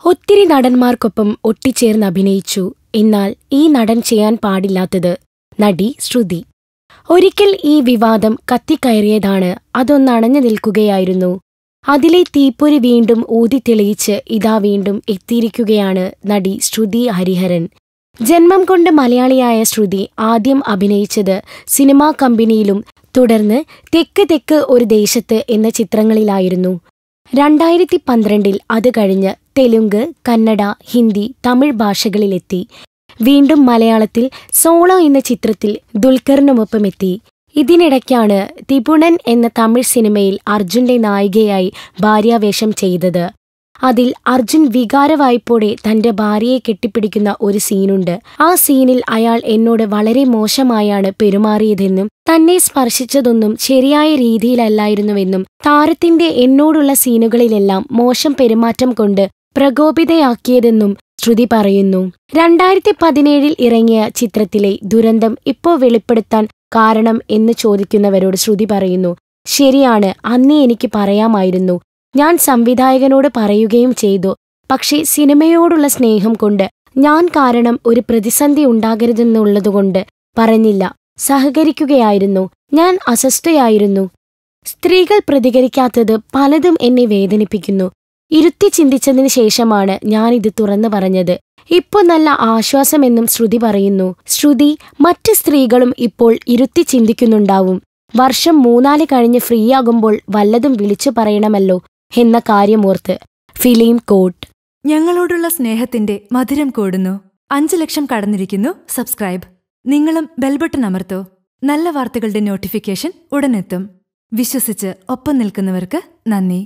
ഒത്തിരി നടന്മാർക്കൊപ്പം ഒട്ടിച്ചേർന്ന് അഭിനയിച്ചു. എന്നാൽ ഈ നടൻ ചെയ്യാൻ പാടില്ലാത്തത് നടി ശ്രുതി. ഒരിക്കൽ ഈ വിവാദം കത്തിക്കയറിയതാണ്. അതൊന്നണഞ്ഞു നിൽക്കുകയായിരുന്നു. അതിലെ തീപ്പൊരി വീണ്ടും ഊതിത്തെളിയിച്ച് ഇതാ വീണ്ടും എത്തിയിരിക്കുകയാണ് നടി ശ്രുതി ഹരിഹരൻ. ജന്മം കൊണ്ട് മലയാളിയായ ശ്രുതി ആദ്യം അഭിനയിച്ചത് സിനിമാ കമ്പനിയിലും തുടർന്ന് തെക്ക് തെക്ക് ഒരു ദേശത്ത് എന്ന ചിത്രങ്ങളിലായിരുന്നു. 2012 അത് കഴിഞ്ഞ് തെലുങ്ക്, കന്നഡ, ഹിന്ദി, തമിഴ് ഭാഷകളിലെത്തി. വീണ്ടും മലയാളത്തിൽ സോളോ എന്ന ചിത്രത്തിൽ ദുൽഖറിനുമൊപ്പമെത്തി. ഇതിനിടയ്ക്കാണ് തിപുണൻ എന്ന തമിഴ് സിനിമയിൽ അർജുന്റെ നായികയായി ഭാര്യാവേഷം ചെയ്തത്. അതിൽ അർജുൻ വികാരവായ്പോടെ തന്റെ ഭാര്യയെ കെട്ടിപ്പിടിക്കുന്ന ഒരു സീനുണ്ട്. ആ സീനിൽ അയാൾ എന്നോട് വളരെ മോശമായാണ് പെരുമാറിയതെന്നും തന്നെ സ്പർശിച്ചതൊന്നും ശരിയായ രീതിയിലല്ലായിരുന്നുവെന്നും താരത്തിന്റെ എന്നോടുള്ള സീനുകളിലെല്ലാം മോശം പെരുമാറ്റം കൊണ്ട് പ്രകോപിതയാക്കിയതെന്നും ശ്രുതി പറയുന്നു. 2017 ഇറങ്ങിയ ചിത്രത്തിലെ ദുരന്തം ഇപ്പോ വെളിപ്പെടുത്താൻ കാരണം എന്ന് ചോദിക്കുന്നവരോട് ശ്രുതി പറയുന്നു, ശരിയാണ്, അന്നേ എനിക്ക് പറയാമായിരുന്നു. ഞാൻ സംവിധായകനോട് പറയുകയും ചെയ്തു. പക്ഷേ സിനിമയോടുള്ള സ്നേഹം കൊണ്ട് ഞാൻ കാരണം ഒരു പ്രതിസന്ധി ഉണ്ടാകരുതെന്നുള്ളതുകൊണ്ട് പറഞ്ഞില്ല. സഹകരിക്കുകയായിരുന്നു. ഞാൻ അസ്വസ്ഥയായിരുന്നു. സ്ത്രീകൾ പ്രതികരിക്കാത്തത് പലതും എന്നെ വേദനിപ്പിക്കുന്നു. ഇരുത്തി ചിന്തിച്ചതിന് ശേഷമാണ് ഞാനിത് തുറന്നു പറഞ്ഞത്. ഇപ്പൊ നല്ല ആശ്വാസമെന്നും ശ്രുതി പറയുന്നു. ശ്രുതി, മറ്റ് സ്ത്രീകളും ഇപ്പോൾ ഇരുത്തി ചിന്തിക്കുന്നുണ്ടാവും. വർഷം 3-4 കഴിഞ്ഞ് ഫ്രീയാകുമ്പോൾ വല്ലതും വിളിച്ചു പറയണമല്ലോ എന്ന കാര്യമോർത്ത്. Film coat. ഞങ്ങളോടുള്ള സ്നേഹത്തിന്റെ മധുരം കൂടുന്നു. 5 ലക്ഷം കടന്നിരിക്കുന്നു സബ്സ്ക്രൈബ്. നിങ്ങളും ബെൽബട്ടൺ അമർത്തോ. നല്ല വാർത്തകളുടെ നോട്ടിഫിക്കേഷൻ ഉടനെത്തും. വിശ്വസിച്ച് ഒപ്പം നിൽക്കുന്നവർക്ക് നന്ദി.